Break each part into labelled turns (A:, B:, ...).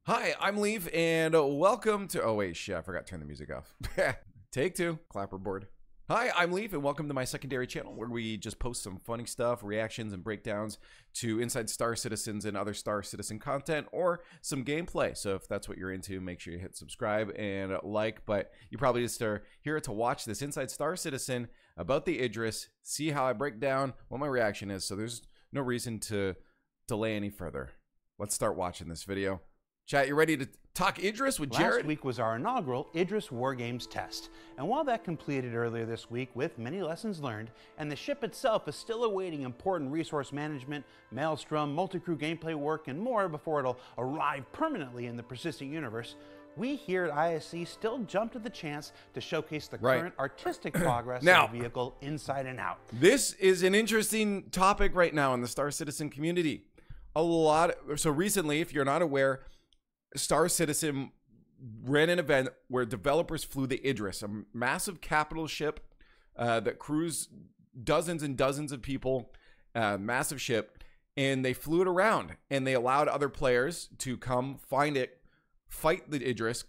A: Hi, I'm Leaf, and welcome to... Oh, wait, shit, I forgot to turn the music off. Take two, clapperboard. Hi, I'm Leaf, and welcome to my secondary channel, where we just post some funny stuff, reactions, and breakdowns to Inside Star Citizens and other Star Citizen content, or some gameplay. So if that's what you're into, make sure you hit subscribe and like, but you probably just are here to watch this Inside Star Citizen about the Idris, see how I break down what my reaction is, so there's no reason to delay any further. Let's start watching this video. Chat, you ready to talk Idris with Jared?
B: Last week was our inaugural Idris War Games test, and while that completed earlier this week with many lessons learned, and the ship itself is still awaiting important resource management, maelstrom, multi-crew gameplay work, and more before it'll arrive permanently in the persistent universe, we here at ISC still jumped at the chance to showcase the current artistic progress of the vehicle inside and out.
A: This is an interesting topic right now in the Star Citizen community. So recently, if you're not aware, Star Citizen ran an event where developers flew the Idris, a massive capital ship that crews dozens and dozens of people, massive ship, and they flew it around, and they allowed other players to come find it, fight the Idris,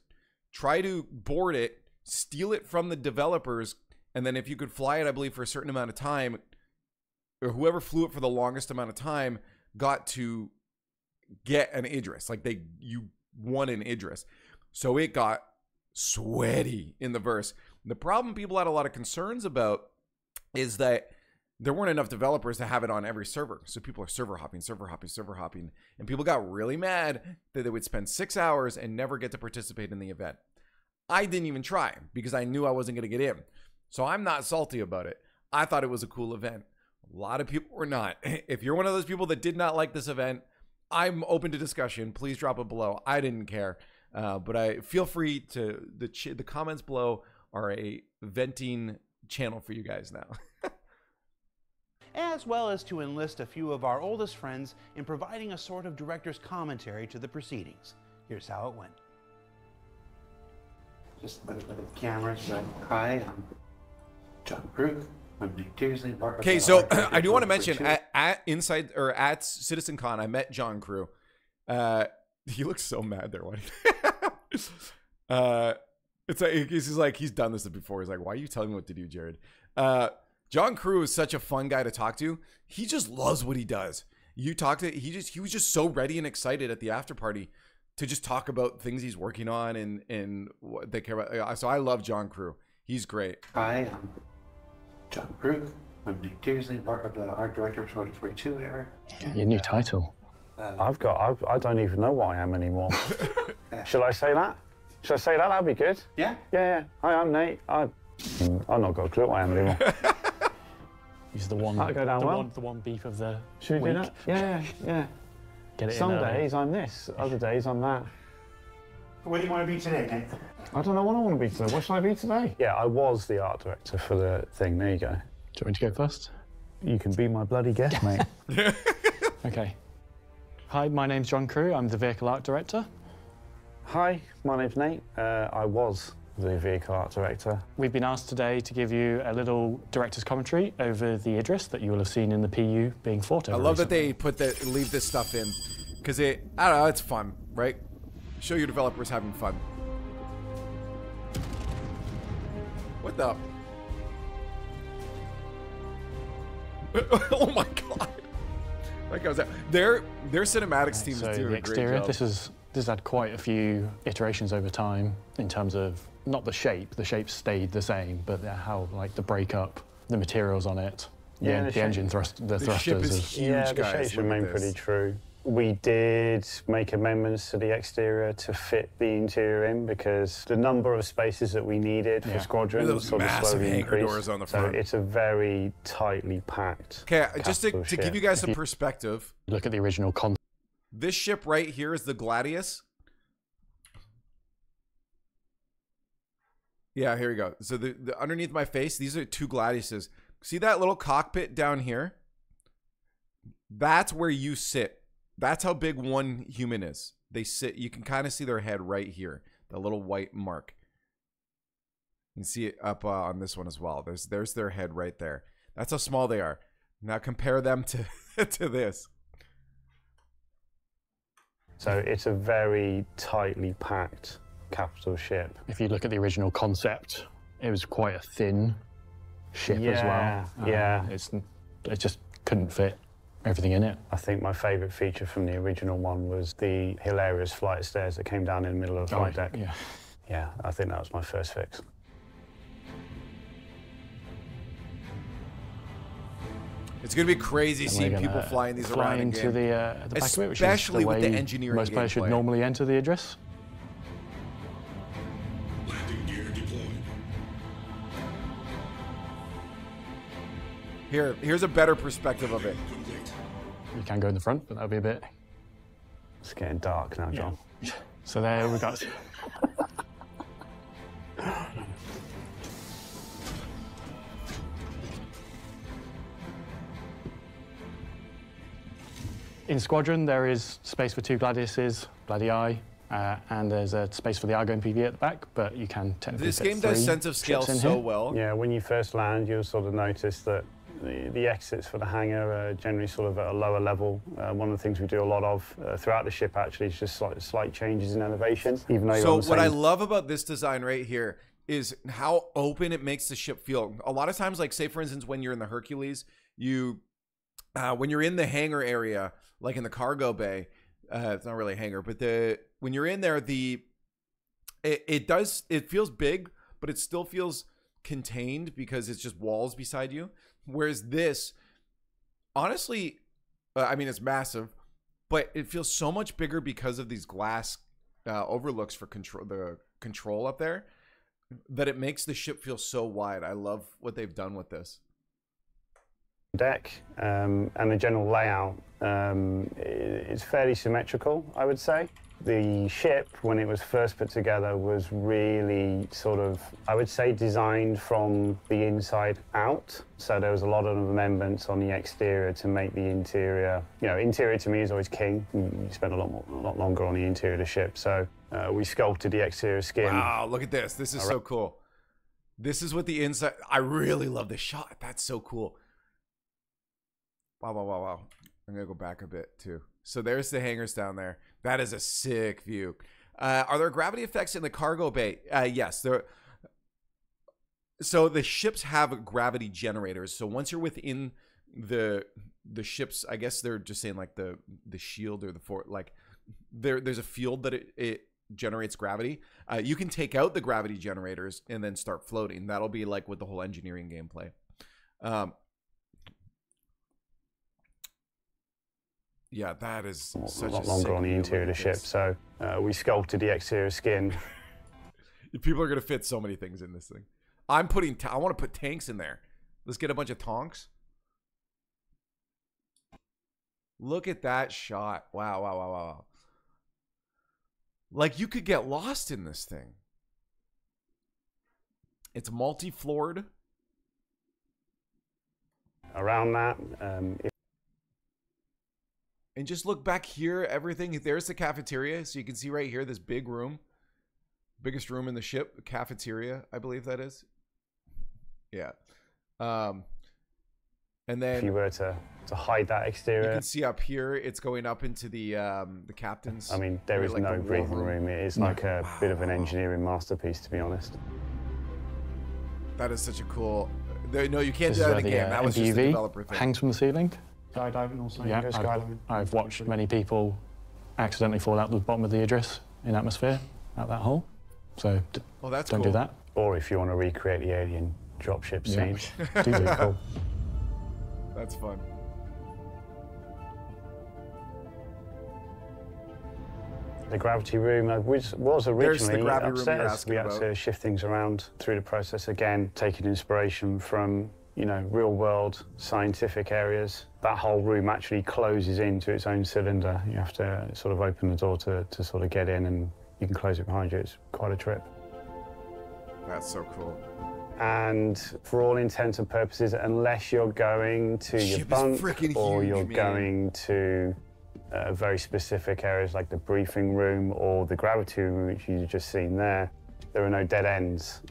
A: try to board it, steal it from the developers, and then if you could fly it, I believe, for a certain amount of time, or whoever flew it for the longest amount of time got to get an Idris. Like you won an Idris. So it got sweaty in the verse. The problem people had a lot of concerns about is that there weren't enough developers to have it on every server. So people are server hopping. And people got really mad that they would spend 6 hours and never get to participate in the event. I didn't even try because I knew I wasn't going to get in. So I'm not salty about it. I thought it was a cool event. A lot of people were not. If you're one of those people that did not like this event, I'm open to discussion. Please drop it below. I didn't care. But I feel free to, the comments below are a venting channel for you guys now.
B: As well as to enlist a few of our oldest friends in providing a sort of director's commentary to the proceedings. Here's how it went.
C: Just look at the cameras. Hi, I'm John Crook.
A: Okay, so I do want to mention at CitizenCon, I met John Crew. He looks so mad there. It's like he's done this before. He's like, "Why are you telling me what to do, Jared?" John Crew is such a fun guy to talk to. He just loves what he does. You talk to he was just so ready and excited at the after party to just talk about things he's working on and what they care about. So I love John Crew. He's great.
C: Hi, I'm John Crook. I'm Nick Tearsley, part of the art director of 2042 era.
D: Your new title. I don't even know what I am anymore. Shall I say that? Shall I say that? That'd be good.
C: Yeah?
D: Yeah. Hi, I'm Nate. I've not got a clue what I am anymore.
E: He's the one.
D: That'll go down well.
E: The one beef of the
D: Should we
E: week.
D: do that? Yeah.
E: Get it
D: Some
E: in
D: days I'm this, other days I'm that.
C: What do you want to be today, Nate?
D: I don't know what I want to be today. What should I be today? Yeah, I was the art director for the thing. There you go.
E: Do you want me to go first?
D: You can be my bloody guest, mate.
E: Okay. Hi, my name's John Crew. I'm the vehicle art director.
D: Hi, my name's Nate. I was the vehicle art director.
E: We've been asked today to give you a little director's commentary over the Idris that you will have seen in the PU being fought over.
A: I love
E: recently.
A: that they leave this stuff in because I don't know, it's fun, right? Show your developers having fun. What the? Oh my god! That goes out. Their cinematics team is doing
E: the
A: a
E: exterior.
A: great job.
E: This has had quite a few iterations over time in terms of not the shape. The shape stayed the same, but how like the breakup, the materials on it, the engine thrust, the thrusters.
A: Ship is huge,
D: yeah, the
A: guys.
D: shapes remain pretty true. We did make amendments to the exterior to fit the interior in because the number of spaces that we needed for squadrons sort of slowly increased.
A: Doors on the
D: so
A: front.
D: it's a very tightly packed.
A: Okay, just to give you guys some perspective,
E: Look at the original concept.
A: this ship right here is the Gladius. Yeah, here we go. So the underneath my face, these are two Gladiuses. See that little cockpit down here? That's where you sit. That's how big one human is. They sit, you can kind of see their head right here, the little white mark. You can see it up on this one as well. There's their head right there. That's how small they are. Now compare them to to this.
D: So it's a very tightly packed capital ship.
E: If you look at the original concept, it was quite a thin ship as well.
D: Yeah.
E: It just couldn't fit everything in it.
D: I think my favourite feature from the original one was the hilarious flight of stairs that came down in the middle of the flight deck.
E: Yeah.
D: Yeah, I think that was my first fix.
A: It's going to be crazy seeing people flying these around in
E: into the back of it, which is
A: especially
E: the
A: with
E: way
A: the engineering
E: most players should
A: gameplay.
E: normally enter the Idris.
F: Landing gear deployed.
A: Here's a better perspective of it.
F: Complete.
E: You can go in the front, but that'll be a bit.
D: It's getting dark now, John.
E: So there we go. In Squadron, there is space for 2 Gladiuses, Gladii, and there's a space for the Argo and PV at the back, but you can technically
A: This
E: fit
A: game does
E: 3
A: sense of scale
E: ships in
A: so
E: here.
A: well.
D: Yeah, when you first land, you'll sort of notice that the exits for the hangar are generally sort of at a lower level. One of the things we do a lot of throughout the ship actually is just slight changes in elevation, even though you're on the
A: What I
D: same...
A: love about this design right here is how open it makes the ship feel. A lot of times, like say for instance, when you're in the Hercules, when you're in the hangar area, like in the cargo bay, it's not really a hangar, but when you're in there, it feels big, but it still feels contained because it's just walls beside you. Whereas this, honestly, I mean, it's massive, but it feels so much bigger because of these glass overlooks for the control up there, that it makes the ship feel so wide. I love what they've done with this
D: deck, and the general layout is fairly symmetrical, I would say. The ship, when it was first put together, was really sort of, I would say, designed from the inside out. So there was a lot of amendments on the exterior to make the interior, interior to me is always king. You spend a lot longer on the interior of the ship. So we sculpted the exterior skin.
A: Wow, look at this. This is so cool. This is what the inside, I really love this shot. That's so cool. Wow. I'm gonna go back a bit too. So there's the hangars down there. That is a sick view. Are there gravity effects in the cargo bay? Yes. So the ships have gravity generators. So once you're within the ships, I guess they're just saying like the shield or the fort, like there's a field that it generates gravity. You can take out the gravity generators and then start floating. That'll be like with the whole engineering gameplay. Yeah, that is such a
D: lot longer on the interior of the ship. So we sculpted the exterior skin.
A: People are gonna fit so many things in this thing. I want to put tanks in there. Let's get a bunch of tonks. Look at that shot! Wow. Like you could get lost in this thing. It's multi-floored.
D: Around that,
A: and just look back here, everything. There's the cafeteria. So you can see right here, this big room. Biggest room in the ship. The cafeteria, I believe that is. Yeah. And then...
D: if you were to hide that exterior...
A: you can see up here, it's going up into the captain's...
D: I mean, there is
A: like
D: no breathing room. It is like a bit of an engineering masterpiece, to be honest.
A: That is such a cool... No, you can't do that in the game. That was just a developer thing.
E: Hangs from the ceiling.
D: Skydiving also.
E: Yeah, I've watched many people accidentally fall out the bottom of the Idris in atmosphere out that hole. So
A: that's
E: don't
A: cool.
E: do that.
D: Or if you want to recreate the alien dropship scene.
E: Do cool.
A: That's fun.
D: The gravity room, which was originally upstairs, we had
A: about.
D: to shift things around through the process again, taking inspiration from real-world scientific areas. That whole room actually closes into its own cylinder. You have to sort of open the door to sort of get in, and you can close it behind you. It's quite a trip.
A: That's so cool.
D: And for all intents and purposes, unless you're going to your bunk or you're going to very specific areas like the briefing room or the gravity room, which you've just seen there are no dead ends.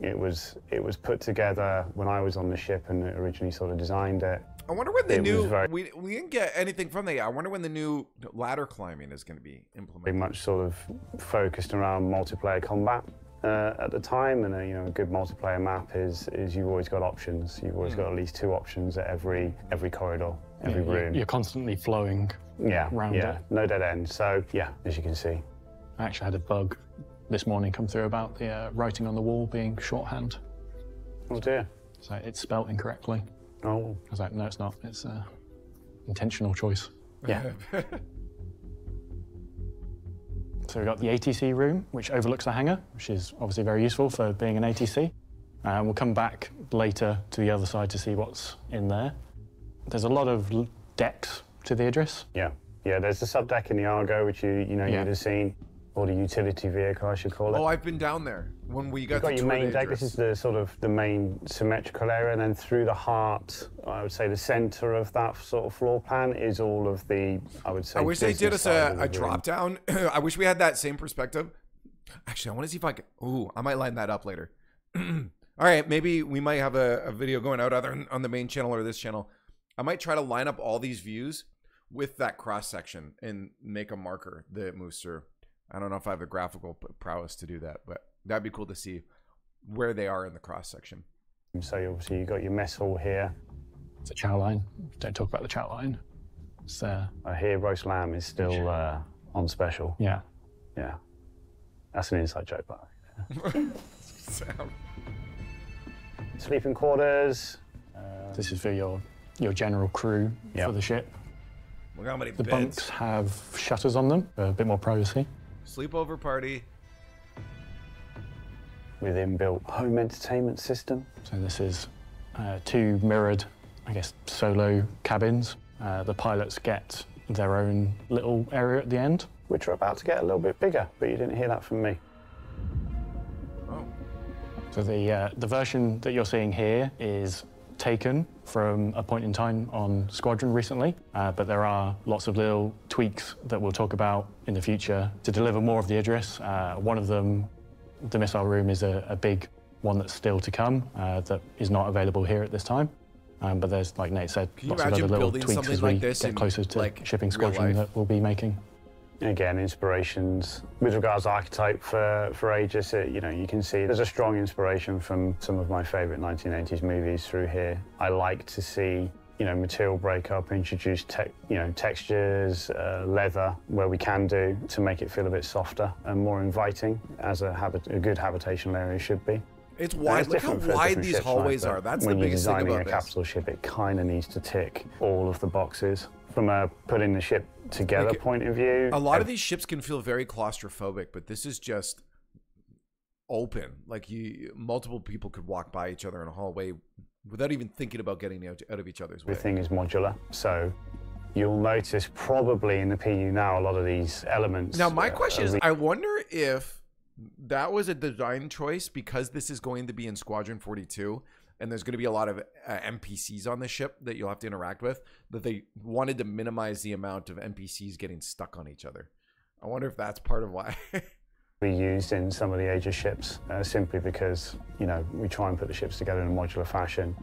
D: It was put together when I was on the ship and originally sort of designed it.
A: I wonder when the new we didn't get anything from that yet. I wonder when the new ladder climbing is going to be implemented.
D: Pretty much sort of focused around multiplayer combat at the time, and you know, a good multiplayer map is you've always got options. You've always got at least 2 options at every corridor, every room.
E: You're constantly flowing. Around it.
D: No dead end. So yeah, as you can see.
E: I actually had a bug this morning come through about the writing on the wall being shorthand.
D: Oh dear.
E: So it's spelt incorrectly.
D: Oh.
E: I was like, no, it's not. It's an intentional choice.
D: Yeah.
E: So we've got the ATC room, which overlooks the hangar, which is obviously very useful for being an ATC. We'll come back later to the other side to see what's in there. There's a lot of decks to the Idris.
D: Yeah. There's the sub deck in the Argo, which you'd have seen, or the utility vehicle, I should call it.
A: Oh, I've been down there when we got
D: your main deck. This is the sort of the main symmetrical area, and then through the heart, I would say the center of that sort of floor plan is all of the, I would say.
A: I wish they did us a drop down. I wish we had that same perspective. Actually, I want to see if I can. Ooh, I might line that up later. All right, maybe we might have a video going out either on the main channel or this channel. I might try to line up all these views with that cross section and make a marker that moves through. I don't know if I have the graphical prowess to do that, but that'd be cool to see where they are in the cross section.
D: So obviously you've got your mess hall here.
E: It's a chow line. Don't talk about the chow line. It's
D: I hear roast lamb is still on special.
E: Yeah.
D: Yeah. That's an inside joke, by the way. Sleeping quarters.
E: This is for your general crew for the ship.
A: Look how many
E: The
A: beds.
E: bunks have shutters on them for a bit more privacy.
A: Sleepover party.
D: With inbuilt home entertainment system.
E: So this is 2 mirrored, I guess, solo cabins. The pilots get their own little area at the end.
D: Which are about to get a little bit bigger, but you didn't hear that from me.
A: Oh.
E: So the version that you're seeing here is taken from a point in time on Squadron recently, but there are lots of little tweaks that we'll talk about in the future to deliver more of the Idris. One of them, the missile room, is a big one that's still to come that is not available here at this time. But there's, like Nate said, lots of other little tweaks as we get closer to shipping Squadron that we'll be making.
D: Again, inspirations with regards to archetype for Aegis. You can see there's a strong inspiration from some of my favorite 1980s movies through here. I like to see, material breakup, introduce textures, leather where we can do to make it feel a bit softer and more inviting, as a good habitational area should be.
A: It's wide. Look how wide these hallways are. That's the biggest thing about this. When you're
D: designing a capital ship, it kind of needs to tick all of the boxes. From a putting the ship together point of view.
A: A lot of these ships can feel very claustrophobic, but this is just open. Like multiple people could walk by each other in a hallway without even thinking about getting out of each other's way.
D: Everything is modular, so you'll notice probably in the PU now a lot of these elements.
A: Now my question is, I wonder if that was a design choice because this is going to be in Squadron 42 and there's going to be a lot of NPCs on the ship that you'll have to interact with, that they wanted to minimize the amount of NPCs getting stuck on each other. I wonder if that's part of why.
D: We used in some of the Aegis ships simply because, we try and put the ships together in a modular fashion.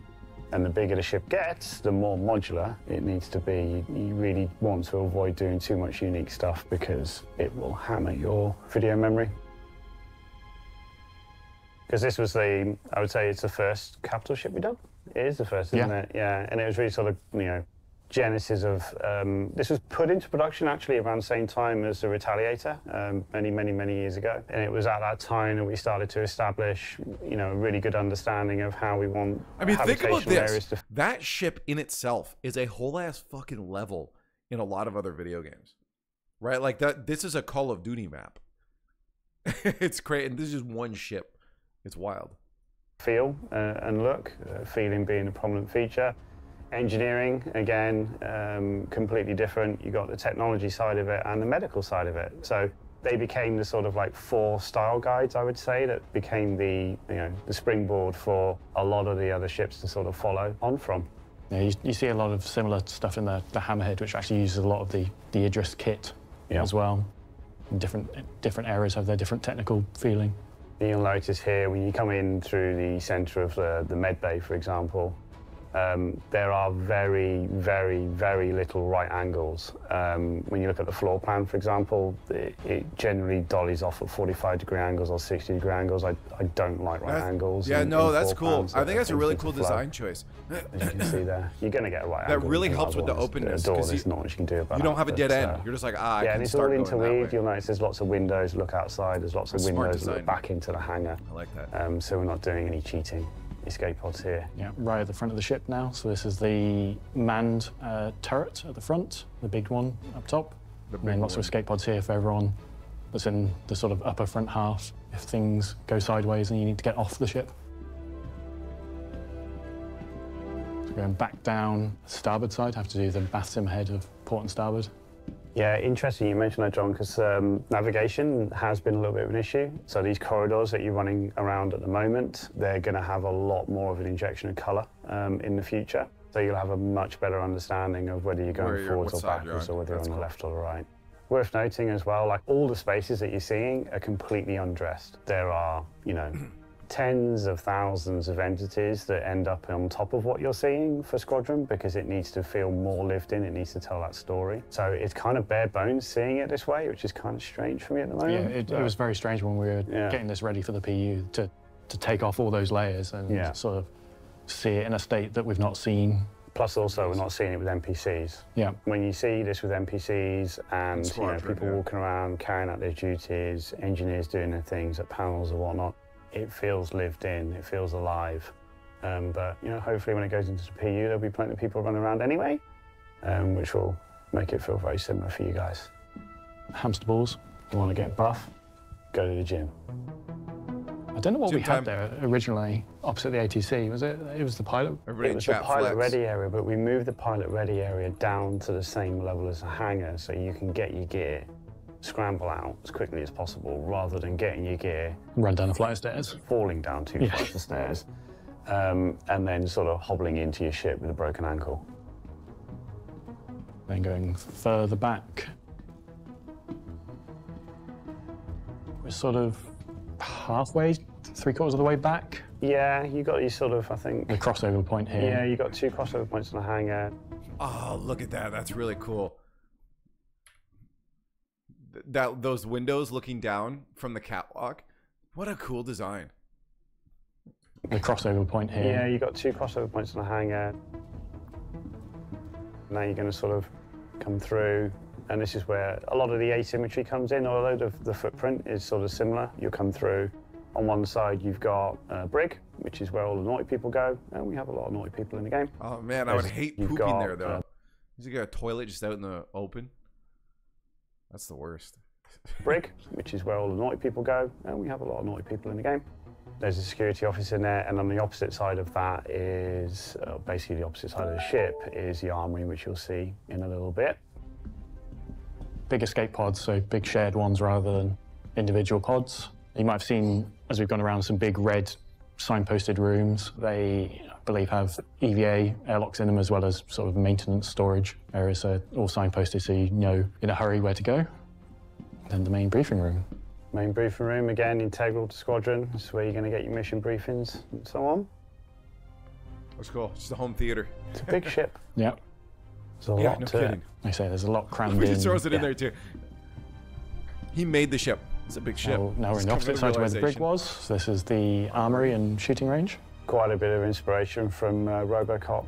D: And the bigger the ship gets, the more modular it needs to be. You really want to avoid doing too much unique stuff because it will hammer your video memory. Because this was I would say it's the first capital ship we've done. It is the first, isn't it? Yeah, and it was really sort of, genesis of, this was put into production actually around the same time as the Retaliator, many years ago. And it was at that time that we started to establish, a really good understanding of how we want
A: think about this. That ship in itself is a whole ass fucking level in a lot of other video games, right? Like this is a Call of Duty map. It's great, and this is just one ship. It's wild.
D: Feel and look, feeling being a prominent feature. Engineering, again, completely different. You got the technology side of it and the medical side of it. So they became the sort of like 4 style guides, I would say, that became the springboard for a lot of the other ships to sort of follow on from.
E: Yeah, you see a lot of similar stuff in the Hammerhead, which actually uses a lot of the Idris kit as well. Different areas have their different technical feeling.
D: You'll notice here when you come in through the centre of the med bay, for example, There are very, very, very little right angles. When you look at the floor plan, for example, it generally dollies off at 45-degree angles or 60-degree angles. I don't like right angles.
A: Yeah, no, that's cool. I think that's a really cool
D: flow.
A: design choice.
D: As you can see there, you're going to get a right angle.
A: That really helps with the openness.
D: There's not much you can do about it.
A: You don't have a dead end. You're just like, I
D: yeah,
A: can
D: and it's
A: start
D: all
A: going that way.
D: interweaved. You'll notice there's lots of windows. Look outside. There's lots of windows that look back into the hangar.
A: I like that.
D: So we're not doing any cheating. Escape pods here.
E: Yeah, right at the front of the ship now. So this is the manned turret at the front, the big one up top. And then lots of escape pods here for everyone that's in the sort of upper front half if things go sideways and you need to get off the ship. So going back down the starboard side, have to do the bath sim head of port and starboard.
D: Yeah, interesting you mentioned that, John, because navigation has been a little bit of an issue. So these corridors that you're running around at the moment, they're going to have a lot more of an injection of colour in the future. So you'll have a much better understanding of whether you're going forwards or backwards or whether you're on the left or the right. Worth noting as well, like all the spaces that you're seeing are completely undressed. There are, you know, tens of thousands of entities that end up on top of what you're seeing for Squadron because it needs to feel more lived in, it needs to tell that story. So it's kind of bare bones seeing it this way, which is kind of strange for me at the moment.
E: Yeah, it was very strange when we were getting this ready for the PU to take off all those layers and sort of see it in a state that we've not seen.
D: Plus also we're not seeing it with NPCs.
E: Yeah.
D: When you see this with NPCs and people walking around carrying out their duties, engineers doing their things at panels or whatnot, it feels lived in, it feels alive. But you know, hopefully when it goes into the PU, there'll be plenty of people running around anyway, which will make it feel very similar for you guys.
E: Hamster balls.
D: You want to get buff? Go to the gym.
E: I don't know what we had there originally opposite the ATC. Was it? It was the pilot.
A: Everybody
D: It was the pilot ready area, but we moved the pilot ready area down to the same level as the hangar, so you can get your gear, scramble out as quickly as possible, rather than getting your gear,
E: run down a flight of stairs,
D: falling down 2 flights of stairs, and then sort of hobbling into your ship with a broken ankle.
E: Then going further back, we're sort of halfway, 3/4 of the way back.
D: Yeah, you got your sort of, I think,
E: the crossover point here.
D: Yeah, you got 2 crossover points on the hangar.
A: Oh, look at that. That's really cool. Those windows looking down from the catwalk. What a cool design.
E: The crossover point here.
D: Yeah, you got 2 crossover points on the hangar. Now you're going to sort of come through, and this is where a lot of the asymmetry comes in, although the footprint is sort of similar. You'll come through. On one side, you've got Brig, which is where all the naughty people go, and we have a lot of naughty people in the game.
A: Oh man, I would hate pooping there though. You got a toilet just out in the open. That's the worst.
D: Brig, which is where all the naughty people go, and we have a lot of naughty people in the game. There's a security office in there, and on the opposite side of that is, basically the opposite side of the ship, is the armory, which you'll see in a little bit.
E: Big escape pods, so big shared ones rather than individual pods. You might have seen, as we've gone around, some big red signposted rooms. They, I believe, have EVA airlocks in them, as well as sort of maintenance storage areas, so all signposted so you know in a hurry where to go. Then the main briefing room.
D: Main briefing room, again, integral to Squadron. This is where you're going to get your mission briefings and so on.
A: That's cool. It's the home theater.
D: It's a big ship.
E: Yeah.
D: There's a lot to it.
E: Like I say, there's a lot crammed in.
A: He just throws it in there too. He made the ship. It's a big ship.
E: Now we're in the opposite side to where the brig was. So this is the armory and shooting range.
D: Quite a bit of inspiration from RoboCop.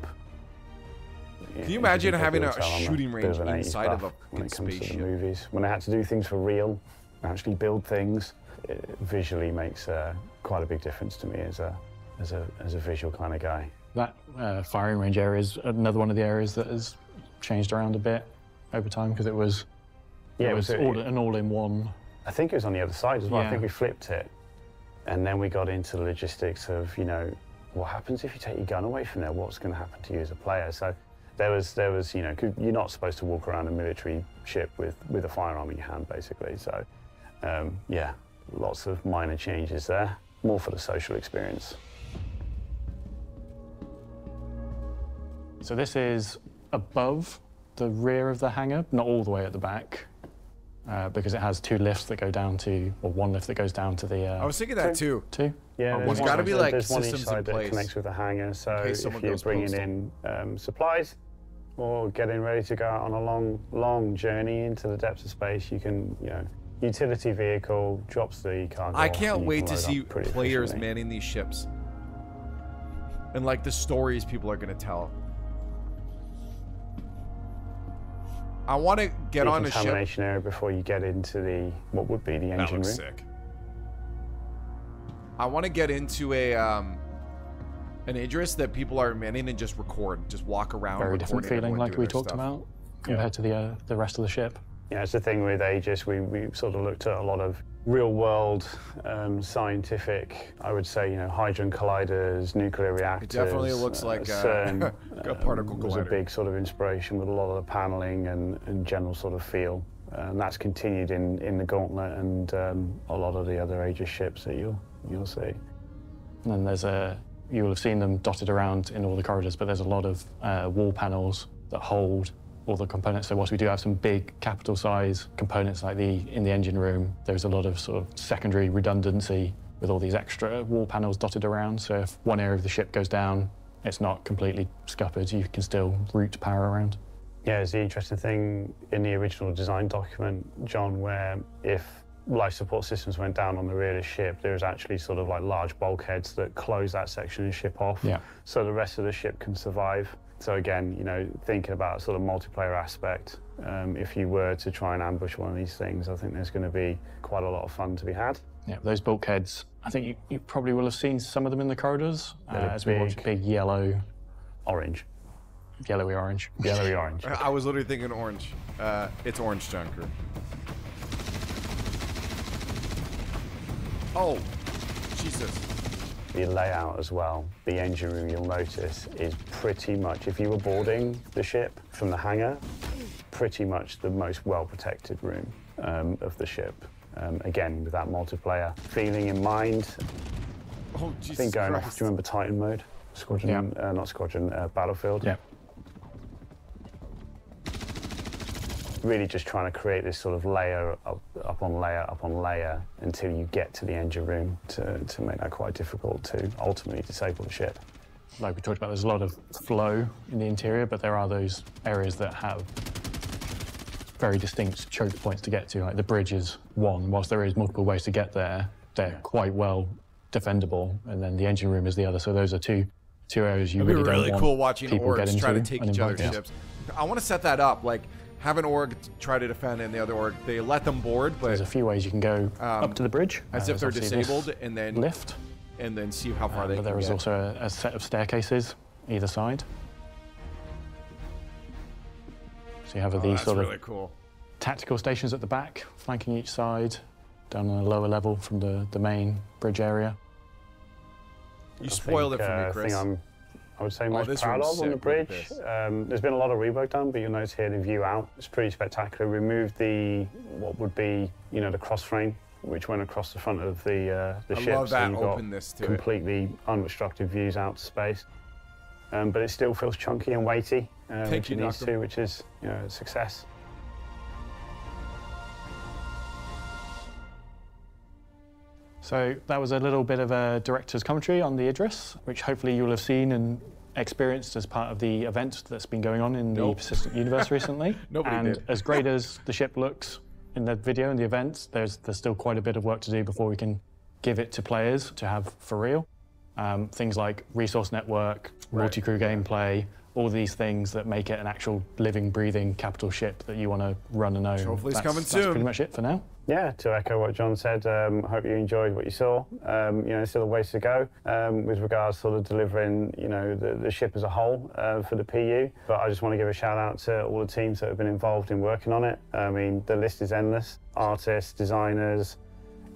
A: Can you imagine having a shooting range inside of a
D: when it comes
A: spaceship?
D: to the movies? When they had to do things for real, actually build things, it visually makes quite a big difference to me as a visual kind of guy.
E: That firing range area is another one of the areas that has changed around a bit over time because it was an all-in-one.
D: I think it was on the other side as well.
E: Yeah.
D: I think we flipped it, and then we got into the logistics of, you know, what happens if you take your gun away from there? What's going to happen to you as a player? So there was, you know, 'cause you're not supposed to walk around a military ship with a firearm in your hand, basically. So, yeah, lots of minor changes there, more for the social experience.
E: So this is above the rear of the hangar, not all the way at the back. because it has 2 lifts that go down to, or 1 lift that goes down to the...
A: I was thinking that too.
E: 2?
D: Yeah,
A: There's got to be like
D: there's one each
A: systems in
D: side that
A: place.
D: connects with the hangar. So
A: case
D: if
A: someone
D: you're
A: goes
D: bringing
A: postal.
D: in supplies or getting ready to go out on a long journey into the depths of space, you can, utility vehicle drops the cargo.
A: I
D: off
A: can't
D: and you
A: wait
D: can
A: to
D: load
A: see
D: up pretty
A: players
D: efficiently.
A: manning these ships. And like the stories people are going to tell. I want to get on a ship.
D: Decontamination area before you get into what would be the
A: That
D: engine room.
A: looks sick. I want to get into an Idris that people are manning and just record, just walk around.
E: Very different
A: recording
E: feeling
A: everyone
E: like
A: doing
E: we
A: their
E: talked
A: stuff.
E: about compared to the rest of the ship.
D: Yeah, it's the thing with Aegis, we sort of looked at a lot of real-world scientific, I would say, hadron colliders, nuclear reactors.
A: It definitely looks like
D: CERN
A: a particle
D: was a
A: collider.
D: big sort of inspiration with a lot of the paneling and general sort of feel. And that's continued in the Gauntlet and a lot of the other Aegis ships that you'll see.
E: And then you will have seen them dotted around in all the corridors, but there's a lot of wall panels that hold all the components. So whilst we do have some big capital size components like in the engine room, there's a lot of sort of secondary redundancy with all these extra wall panels dotted around. So if one area of the ship goes down, it's not completely scuppered. You can still route power around.
D: Yeah, it's the interesting thing in the original design document, John, where if life support systems went down on the rear of the ship, there's actually sort of like large bulkheads that close that section of the ship off, so the rest of the ship can survive. So again, thinking about sort of multiplayer aspect, if you were to try and ambush one of these things, I think there's going to be quite a lot of fun to be had.
E: Yeah, those bulkheads, I think you probably will have seen some of them in the corridors as we watch big yellowy orange.
D: Yellowy orange.
A: I was literally thinking orange. It's orange junker. Oh, Jesus.
D: The layout as well, the engine room, you'll notice, is pretty much, if you were boarding the ship from the hangar, pretty much the most well-protected room of the ship. Again, with that multiplayer feeling in mind.
A: Oh, Jesus
D: I think going
A: Christ.
D: off, do you remember Titan mode? Squadron, not Squadron, Battlefield.
E: Yeah.
D: Really just trying to create this sort of layer up on layer until you get to the engine room to make that quite difficult to ultimately disable the ship.
E: Like we talked about, there's a lot of flow in the interior, but there are those areas that have very distinct choke points to get to. Like the bridge is one, whilst there is multiple ways to get there, they're quite well defendable, and then the engine room is the other. So those are two areas you
A: It'd
E: really
A: be really
E: don't
A: cool
E: want
A: watching
E: people
A: orgs
E: get
A: try to
E: into
A: take
E: and
A: each other's
E: involved.
A: ships. I want to set that up, like have an org try to defend and the other org, they let them board, but
E: There's a few ways you can go up to the bridge.
A: as if they're
E: There's obviously this
A: disabled, and then
E: lift.
A: and then see how far they
E: But
A: can
E: there is
A: get.
E: also a set of staircases either side. So you have these
A: That's
E: sort
A: really
E: of
A: cool.
E: tactical stations at the back, flanking each side, down on a lower level from the main bridge area.
A: You spoiled it for me, Chris.
D: I would say most
A: this
D: proud
A: room's
D: of on the
A: sick, look at
D: bridge.
A: this.
D: There's been a lot of rework done, but you'll notice here the view out. It's pretty spectacular. Removed what would be, the cross frame, which went across the front of the ship.
A: I love that
D: you've got
A: openness to it.
D: completely unobstructed views out to space. But it still feels chunky and weighty,
A: Thank
D: which
A: you,
D: it needs
A: Doctor.
D: to, which is, a success.
E: So that was a little bit of a director's commentary on the Idris, which hopefully you'll have seen and experienced as part of the event that's been going on in the Persistent Universe recently.
A: Nobody
E: and
A: did.
E: as great as the ship looks in the video and the events, there's still quite a bit of work to do before we can give it to players to have for real. Things like resource network, multi-crew gameplay, all these things that make it an actual living, breathing capital ship that you want to run and own.
A: Hopefully it's coming
E: That's
A: soon.
E: pretty much it for now.
D: Yeah, to echo what John said, hope you enjoyed what you saw. Still a ways to go with regards to sort of delivering, the ship as a whole for the PU. But I just want to give a shout out to all the teams that have been involved in working on it. I mean, the list is endless. Artists, designers,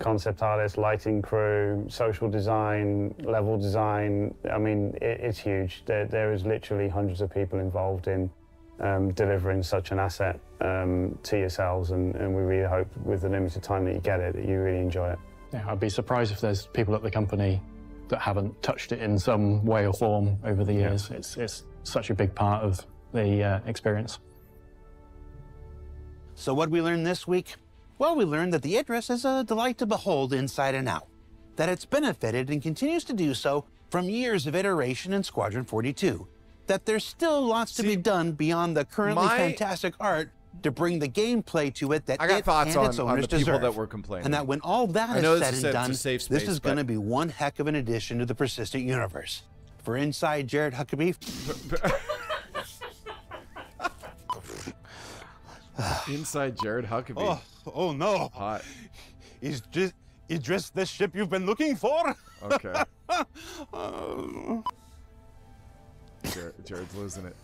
D: concept artists, lighting crew, social design, level design. I mean, it's huge. There is literally hundreds of people involved in delivering such an asset to yourselves, and we really hope with the limited time that you get it, that you really enjoy it.
E: Yeah, I'd be surprised if there's people at the company that haven't touched it in some way or form over the years. It's such a big part of the experience.
B: So what we learned this week? Well, we learned that the Idris is a delight to behold inside and out, that it's benefited and continues to do so from years of iteration in Squadron 42, that there's still lots to be done beyond the currently fantastic art to bring the gameplay to it that
A: I got
B: it
A: thoughts
B: and
A: on,
B: its owners
A: the people
B: deserve.
A: that were complaining.
B: And that when all that
A: I know
B: is
A: this
B: said
A: is
B: and
A: a
B: done,
A: safe
B: this
A: space,
B: is going to be one heck of an addition to the persistent universe. For Inside Jared Huckabee...
A: Inside Jared Huckabee.
B: Oh no.
A: Hot.
B: Idris, the ship you've been looking for?
A: Okay. Jared's losing it.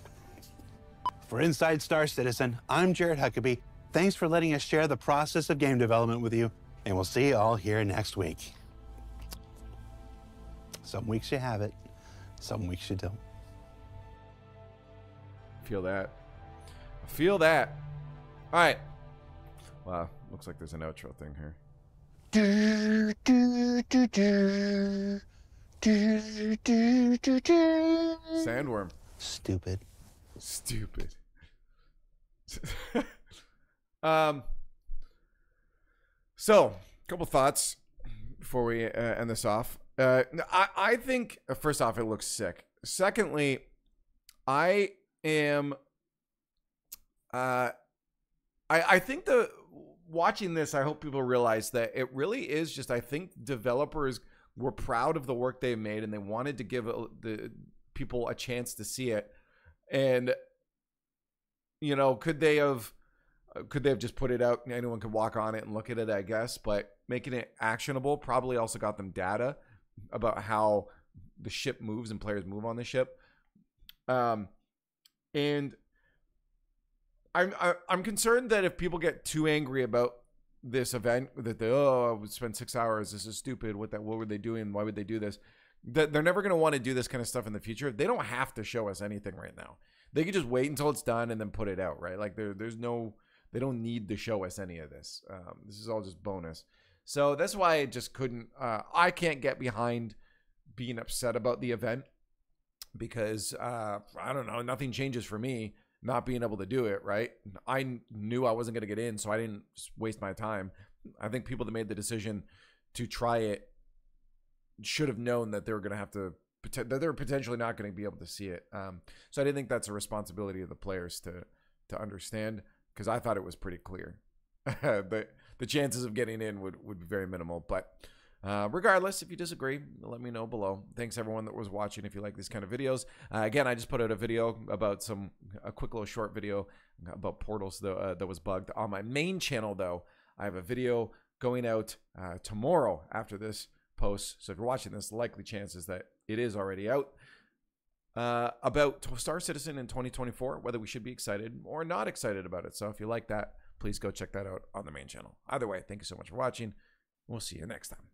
B: For Inside Star Citizen, I'm Jared Huckabee. Thanks for letting us share the process of game development with you, and we'll see you all here next week. Some weeks you have it, some weeks you don't.
A: Feel that. Feel that. All right. Wow. Looks like there's an outro thing here. Sandworm.
B: Stupid.
A: So, a couple thoughts before we end this off. I think, first off, it looks sick. Secondly, I am, I think watching this, I hope people realize that it really is just, I think developers were proud of the work they made and they wanted to give the people a chance to see it. And, you know, could they have just put it out and anyone could walk on it and look at it, I guess, but making it actionable probably also got them data about how the ship moves and players move on the ship. And I'm concerned that if people get too angry about this event, that they, I would spend 6 hours, this is stupid, what were they doing, why would they do this, that they're never going to want to do this kind of stuff in the future. They don't have to show us anything right now. They could just wait until it's done and then put it out, right? Like there's no, they don't need to show us any of this. This is all just bonus. So that's why I just couldn't, I can't get behind being upset about the event because, I don't know, nothing changes for me not being able to do it, right? I knew I wasn't going to get in, so I didn't waste my time. I think people that made the decision to try it should have known that they were going to have to, that they were potentially not going to be able to see it. So I didn't think that's a responsibility of the players to understand, because I thought it was pretty clear. The chances of getting in would be very minimal. But regardless, if you disagree, let me know below. Thanks everyone that was watching. If you like these kind of videos, again, I just put out a video about a quick little short video about portals that was bugged on my main channel. Though I have a video going out tomorrow after this post, so if you're watching this, likely chances that it is already out, about Star Citizen in 2024, whether we should be excited or not excited about it. So if you like that, please go check that out on the main channel. Either way, thank you so much for watching. We'll see you next time.